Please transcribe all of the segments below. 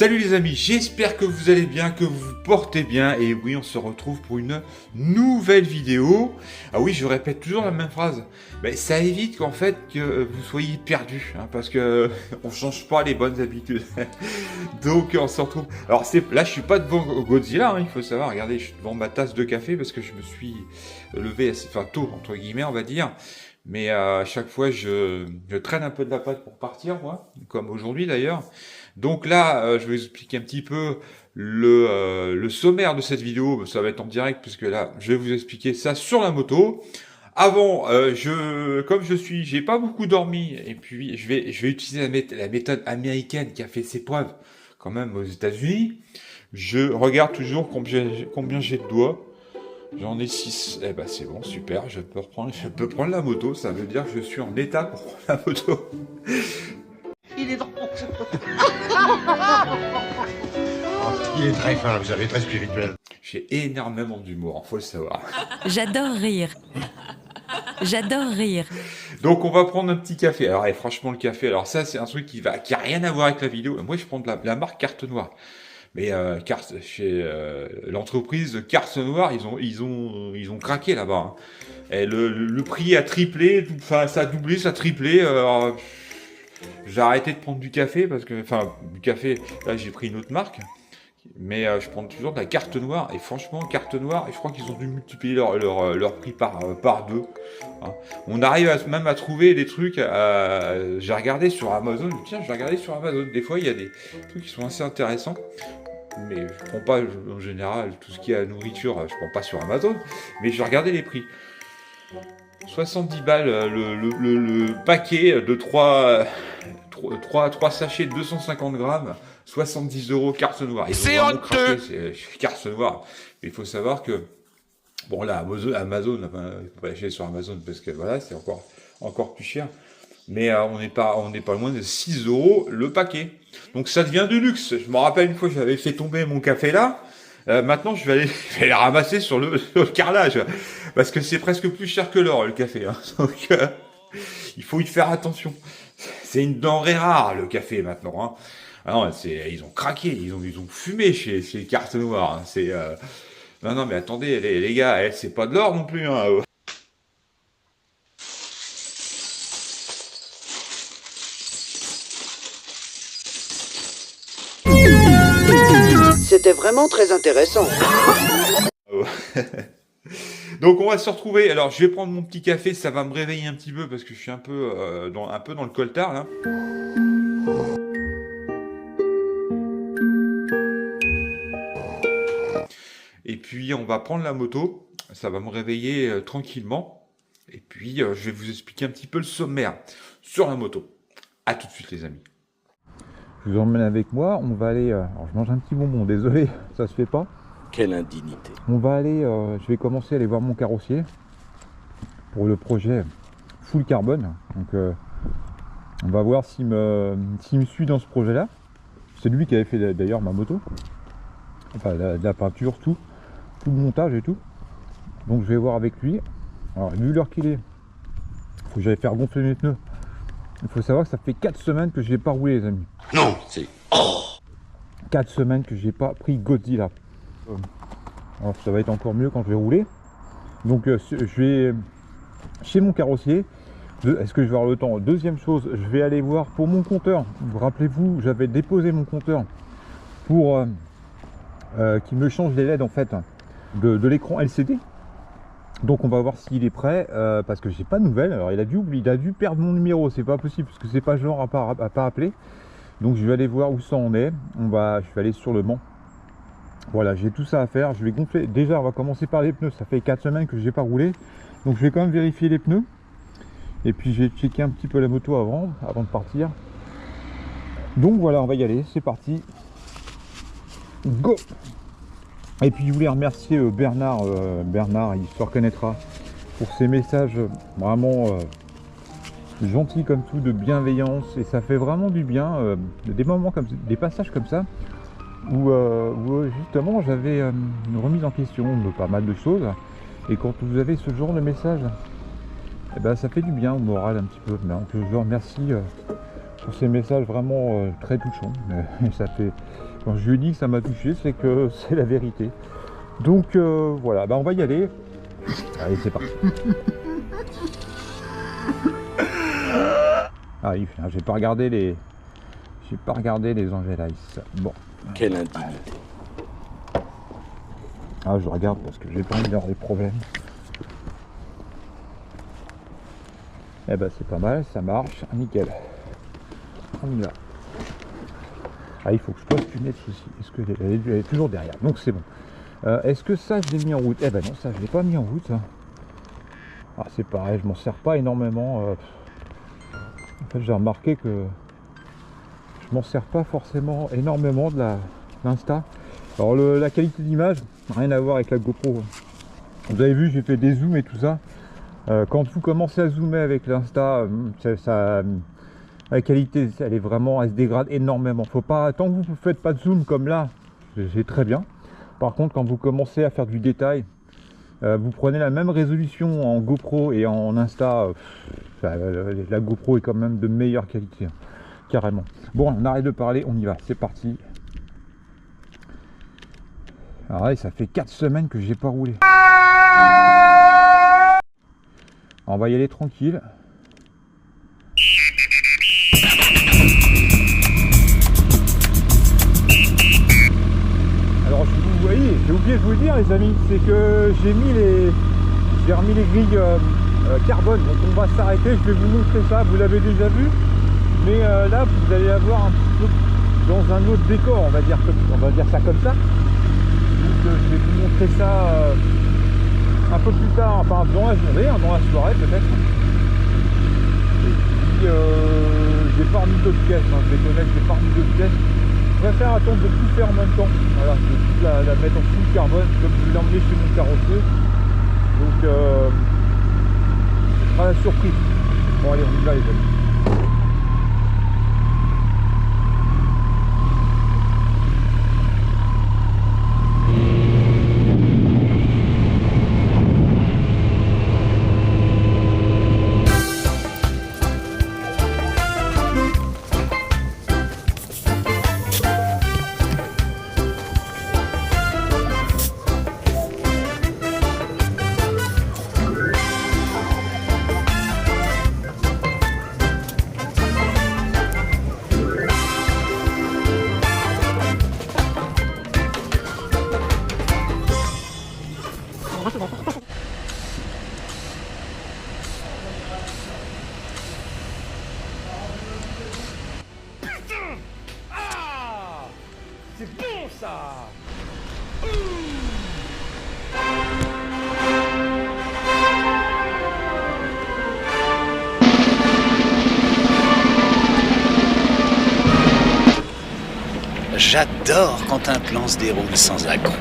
Salut les amis, j'espère que vous allez bien, que vous vous portez bien. Et oui, on se retrouve pour une nouvelle vidéo. Ah oui, je répète toujours la même phrase. Mais ça évite qu'en fait que vous soyez perdus, hein, parce que on change pas les bonnes habitudes. Donc on se retrouve. Alors là, je suis pas devant Godzilla, hein, il faut savoir. Regardez, je suis devant ma tasse de café parce que je me suis levé assez, tôt entre guillemets, on va dire. Mais à chaque fois, je traîne un peu de la patte pour partir, moi, comme aujourd'hui d'ailleurs. Donc là, je vais vous expliquer un petit peu le sommaire de cette vidéo. Ça va être en direct puisque là, je vais vous expliquer ça sur la moto. Avant, j'ai pas beaucoup dormi et puis je vais utiliser la méthode américaine qui a fait ses preuves quand même aux États-Unis. Je regarde toujours combien j'ai de doigts. J'en ai 6. Eh ben c'est bon, super. Je peux prendre la moto. Ça veut dire que je suis en état pour prendre la moto. Il est drôle. Il est très fin, vous savez, très spirituel. J'ai énormément d'humour, faut le savoir. J'adore rire. J'adore rire. Donc on va prendre un petit café. Alors franchement le café, alors ça c'est un truc qui a rien à voir avec la vidéo. Moi je prends de la marque Carte Noire. Mais chez l'entreprise Carte Noire, ils ont craqué là-bas. Hein. Et le prix a triplé, enfin ça a doublé, ça a triplé. J'ai arrêté de prendre du café parce que, du café. Là j'ai pris une autre marque. Mais je prends toujours de la Carte Noire, et franchement, Carte Noire, je crois qu'ils ont dû multiplier leur prix par deux. Hein. On arrive même à trouver des trucs, j'ai regardé sur Amazon, des fois il y a des trucs qui sont assez intéressants, mais je prends pas, en général, tout ce qui est à nourriture, je prends pas sur Amazon, mais j'ai regardé les prix. 70 balles le paquet de 3 sachets de 250 grammes, 70 € Carte Noire. C'est honteux. C'est Carte Noire. Mais il faut savoir que, bon là, Amazon, il faut pas acheter sur Amazon parce que voilà, c'est encore plus cher. Mais on n'est pas loin de 6 € le paquet. Donc ça devient du luxe. Je me rappelle une fois, j'avais fait tomber mon café là. Maintenant, je vais aller le ramasser sur le carrelage. Parce que c'est presque plus cher que l'or, le café. Hein. Donc, il faut y faire attention. C'est une denrée rare, le café, maintenant. Hein. Ah non, ils ont craqué, ils ont fumé chez Carte Noire. Hein. Non, mais attendez, les gars, c'est pas de l'or non plus. Hein. C'était vraiment très intéressant. Donc on va se retrouver. Alors je vais prendre mon petit café, ça va me réveiller un petit peu parce que je suis un peu dans le coltard là. Et puis on va prendre la moto, ça va me réveiller tranquillement. Et puis je vais vous expliquer un petit peu le sommaire sur la moto. A tout de suite les amis. Je vous emmène avec moi, on va aller... alors je mange un petit bonbon, désolé, ça se fait pas. Quelle indignité. On va aller, je vais commencer à aller voir mon carrossier pour le projet full carbone. Donc on va voir s'il me suit dans ce projet-là. C'est lui qui avait fait d'ailleurs ma moto. Enfin la peinture, tout le montage et tout. Donc je vais voir avec lui. Alors vu l'heure qu'il est, il faut que j'aille faire gonfler mes pneus. Il faut savoir que ça fait 4 semaines que je n'ai pas roulé les amis. Non, c'est... 4 semaines que j'ai pas pris Godzilla. Alors ça va être encore mieux quand je vais rouler. Donc je vais chez mon carrossier. Est-ce que je vais avoir le temps? Deuxième chose, je vais aller voir pour mon compteur. Rappelez-vous, j'avais déposé mon compteur pour qu'il me change les LED en fait de l'écran LCD. Donc on va voir s'il est prêt parce que j'ai pas de nouvelles. Alors il a dû perdre mon numéro, c'est pas possible parce que c'est pas genre à pas appeler. Donc je vais aller voir où ça en est. Je vais aller sur le Mans. Voilà, j'ai tout ça à faire. Je vais gonfler. Déjà, on va commencer par les pneus. Ça fait 4 semaines que je n'ai pas roulé. Donc je vais quand même vérifier les pneus. Et puis j'ai checké un petit peu la moto avant de partir. Donc voilà, on va y aller. C'est parti. Go! Et puis je voulais remercier Bernard. Bernard, il se reconnaîtra pour ses messages vraiment gentils comme tout, de bienveillance. Et ça fait vraiment du bien. Des moments comme des passages comme ça. Où justement j'avais une remise en question de pas mal de choses, et quand vous avez ce genre de message, eh ben, ça fait du bien au moral un petit peu. Donc je vous remercie pour ces messages vraiment très touchants. Ça fait Quand je lui ai dit que ça m'a touché, c'est que c'est la vérité. Donc voilà, bah on va y aller. Allez, c'est parti. Ah oui, j'ai pas regardé les Angel Ice. Bon. Quelle indignité. Ah, je regarde parce que j'ai pas envie d'avoir des problèmes. Eh ben c'est pas mal, ça marche, nickel. On y va. Ah, il faut que je pose lunettes aussi. Est-ce que elle est toujours derrière? Donc c'est bon. Est-ce que ça je l'ai mis en route? Eh ben non, ça je l'ai pas mis en route. Ah, c'est pareil, je m'en sers pas énormément. En fait, j'ai remarqué que je m'en sers pas forcément énormément de l'Insta. Alors la qualité d'image, rien à voir avec la GoPro. Vous avez vu, j'ai fait des zooms et tout ça. Quand vous commencez à zoomer avec l'Insta, la qualité, elle se dégrade énormément. Faut pas, tant que vous ne faites pas de zoom comme là, c'est très bien. Par contre, quand vous commencez à faire du détail, vous prenez la même résolution en GoPro et en Insta, la GoPro est quand même de meilleure qualité, hein, carrément. Bon, on arrête de parler, on y va, c'est parti. Alors là, ça fait 4 semaines que j'ai pas roulé. On va y aller tranquille. Alors vous voyez, j'ai oublié de vous le dire les amis, c'est que j'ai remis les grilles carbone, donc on va s'arrêter, je vais vous montrer ça, vous l'avez déjà vu, mais là vous allez avoir un petit peu dans un autre décor, on va dire ça comme ça. Donc je vais vous montrer ça un peu plus tard, enfin dans la journée, hein, dans la soirée peut-être. Et puis j'ai pas remis d'autres pièces, hein, je vais connaître, j'ai pas remis d'autres pièces. Je préfère attendre de tout faire en même temps. Voilà, je vais tout la mettre en full carbone, comme je l'ai emmené chez mon carrossier. Donc ce sera la surprise. Bon allez, on y va les amis. C'est bon ça. J'adore quand un plan se déroule sans accroc.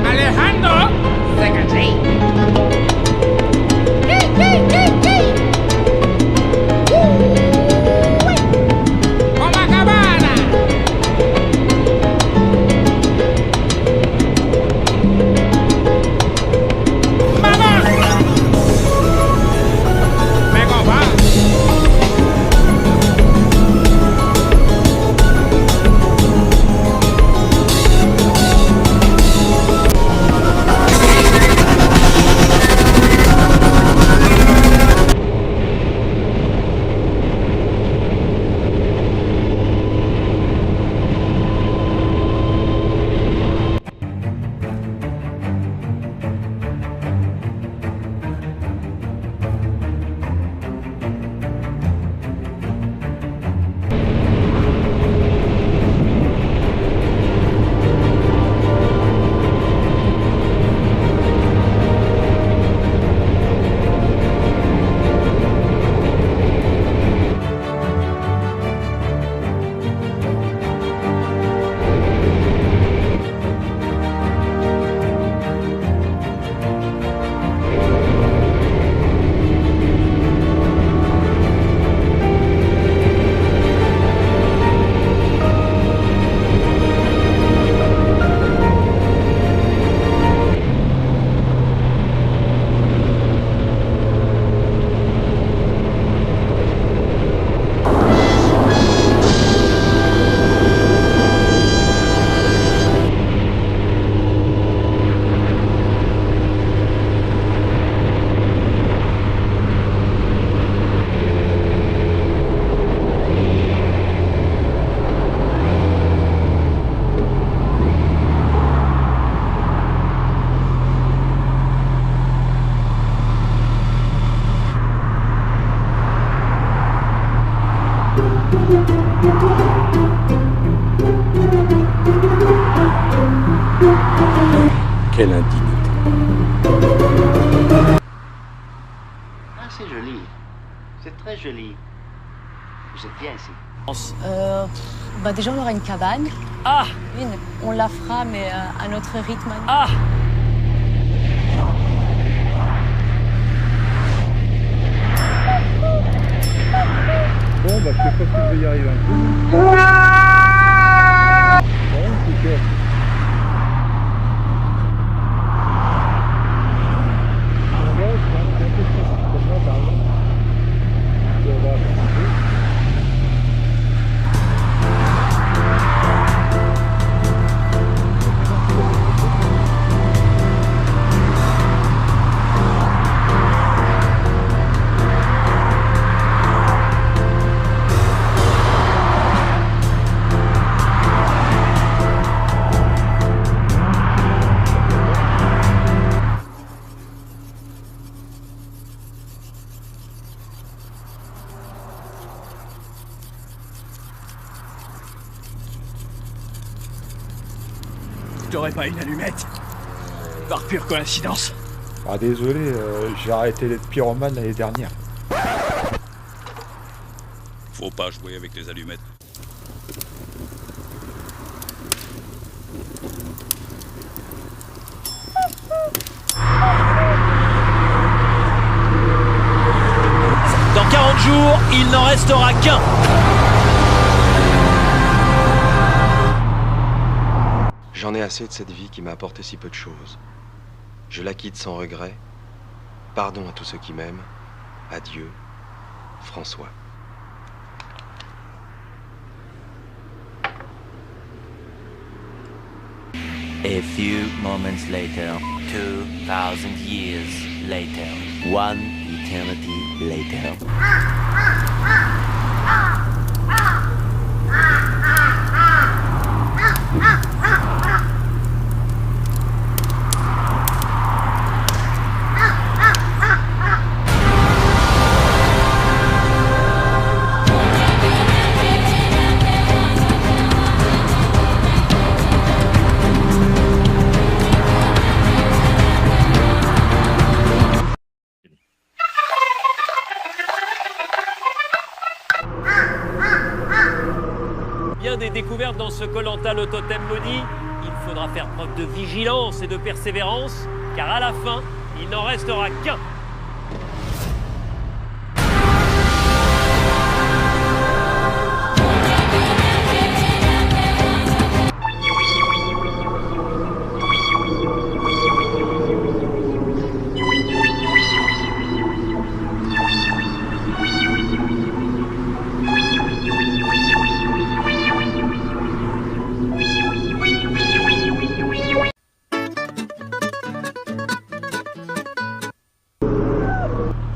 Alejandro, secretary. Quelle indignité. Ah, c'est joli. C'est très joli. Vous êtes bien ici. Déjà, on aura une cabane. Ah, On la fera, mais à notre rythme. ah, Bon, bah, je sais pas si je vais y arriver un peu. Bon, c'est sûr. On va, c'est un peu stressant, comme ça, par exemple. On va voir un peu. t'aurais pas une allumette? Par pure coïncidence. Ah désolé, j'ai arrêté d'être pyromane l'année dernière. Faut pas jouer avec les allumettes. Dans 40 jours, il n'en restera qu'un. J'en ai assez de cette vie qui m'a apporté si peu de choses. Je la quitte sans regret. Pardon à tous ceux qui m'aiment. Adieu, François. A few moments later, 2,000 years later, one eternity later. Bien des découvertes dans ce Koh-Lanta, le totem maudit. Il faudra faire preuve de vigilance et de persévérance, car à la fin, il n'en restera qu'un.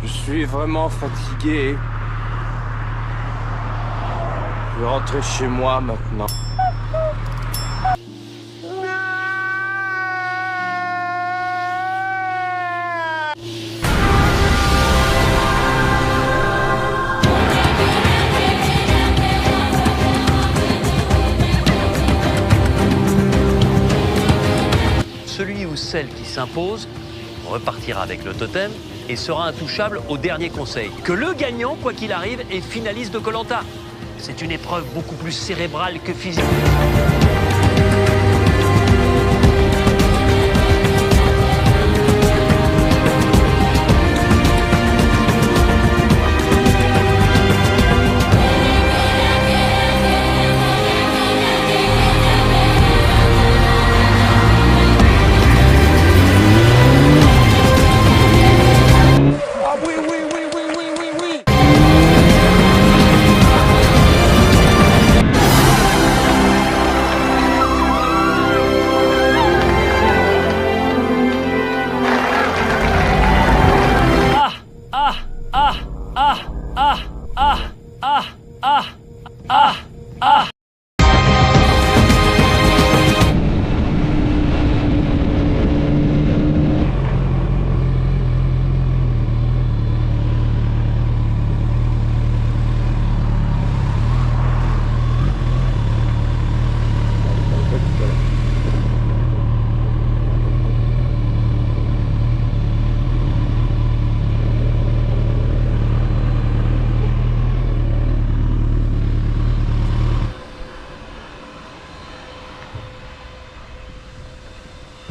Je suis vraiment fatigué. Je vais rentrer chez moi maintenant. Celui ou celle qui s'impose repartira avec le totem et sera intouchable au dernier conseil. Que le gagnant, quoi qu'il arrive, est finaliste de Koh-Lanta. C'est une épreuve beaucoup plus cérébrale que physique.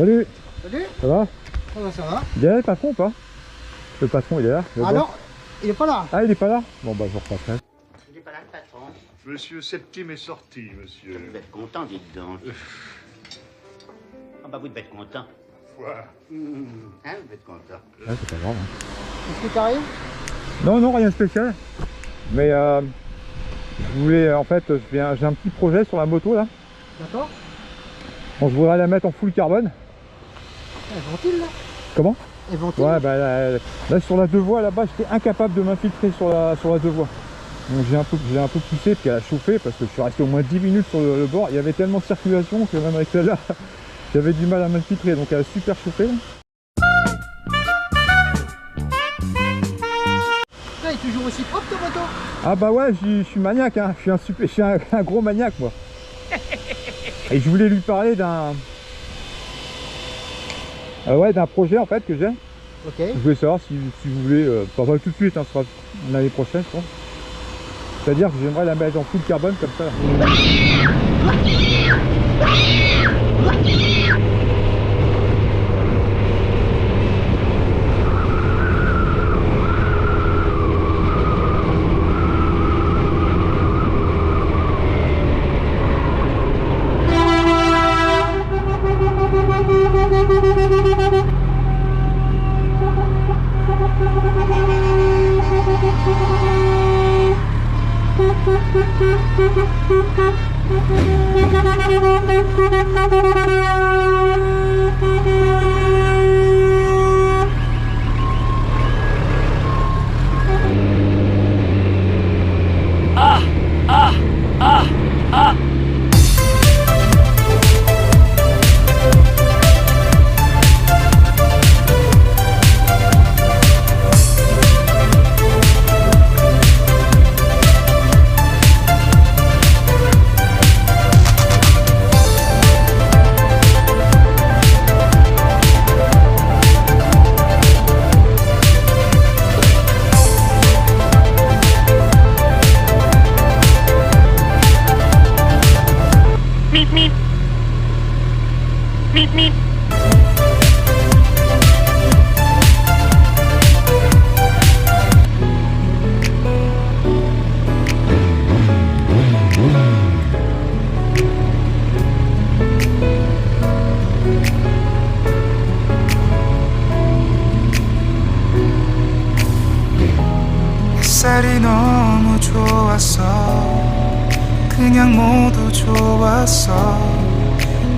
Salut. Salut. Ça va? Ça va. Il est là le patron ou pas? Le patron il est là. Ah non, il est pas là. Ah il est pas là? Bon bah je vous repasserai. Il est pas là, le patron. Monsieur Septime est sorti, monsieur. Vous devez être content, dites donc. Ah bah vous devez être content. Quoi? Hein, vous devez être content. Ouais c'est pas grave. Qu'est-ce qui t'arrive? Non non rien de spécial. Mais je voulais en fait j'ai un petit projet sur la moto là. D'accord. Bon je voudrais la mettre en full carbone. Elle ventile là? Comment? Elle ventile? Ouais bah là sur la 2 voies là-bas j'étais incapable de m'infiltrer sur la 2 voies. Donc j'ai un peu poussé puis elle a chauffé parce que je suis resté au moins 10 minutes sur le bord. Il y avait tellement de circulation que même avec celle-là j'avais du mal à m'infiltrer, donc elle a super chauffé. Elle est toujours aussi propre ta moto? Ah bah ouais, je suis maniaque, hein. Je suis un gros maniaque moi. Et je voulais lui parler d'un d'un projet en fait que j'ai. Ok. Je voulais savoir si vous voulez, pas tout de suite, hein, ce sera l'année prochaine je pense. C'est-à-dire que j'aimerais la mettre en full carbone comme ça. 햇살이 너무 좋았어 그냥 모두 좋았어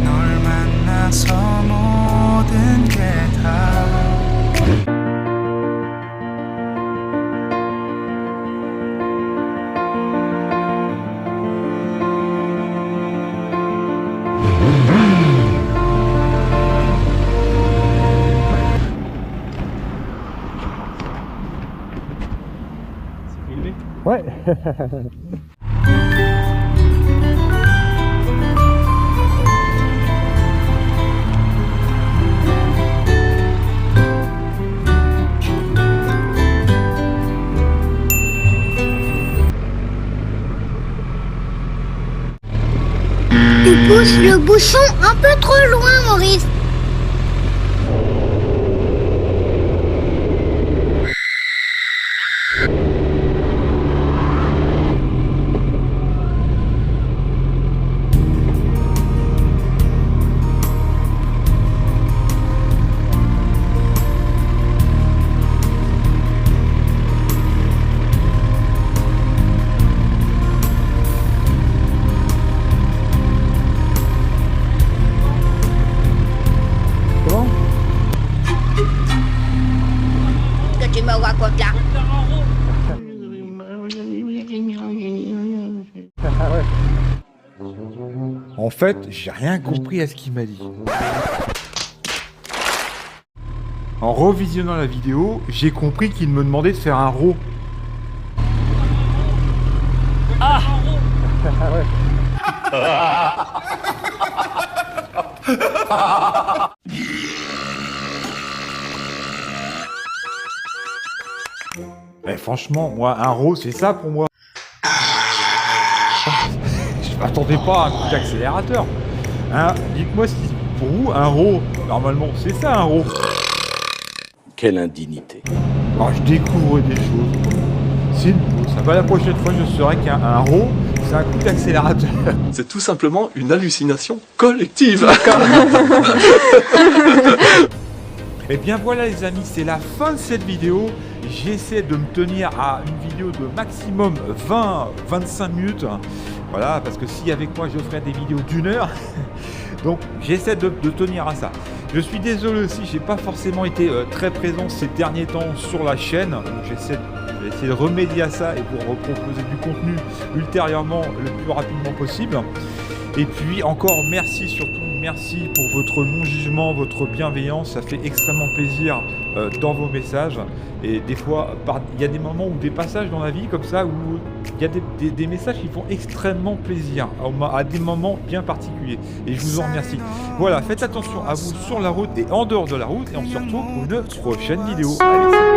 널 만나서 모든 게 다 Ouais. Tu pousses le bouchon un peu trop loin, Maurice. Que tu me racontes là? En fait, j'ai rien compris à ce qu'il m'a dit. En revisionnant la vidéo, j'ai compris qu'il me demandait de faire un RAW. Ah Mais franchement, moi, un RAW, c'est ça pour moi. Je m'attendais pas à un coup d'accélérateur. Hein, dites-moi si pour vous, un RAW, Normalement, c'est ça un RAW. Quelle indignité. Alors, je découvre des choses. C'est nouveau, ça va. La prochaine fois, je saurai qu'un RAW, c'est un coup d'accélérateur. C'est tout simplement une hallucination collective. Et bien voilà les amis, c'est la fin de cette vidéo. J'essaie de me tenir à une vidéo de maximum 20-25 minutes. Voilà, parce que si avec moi je ferais des vidéos d'1 heure, donc j'essaie de tenir à ça. Je suis désolé aussi, j'ai pas forcément été très présent ces derniers temps sur la chaîne. Donc j'essaie de remédier à ça et pour reproposer du contenu ultérieurement le plus rapidement possible. Et puis encore merci, surtout merci pour votre non-jugement, votre bienveillance, ça fait extrêmement plaisir dans vos messages. Et des fois, il y a des moments ou des passages dans la vie comme ça où il y a des messages qui font extrêmement plaisir à des moments bien particuliers. Et je vous en remercie. Voilà, faites attention à vous sur la route et en dehors de la route et on se retrouve pour une prochaine vidéo. Allez, salut.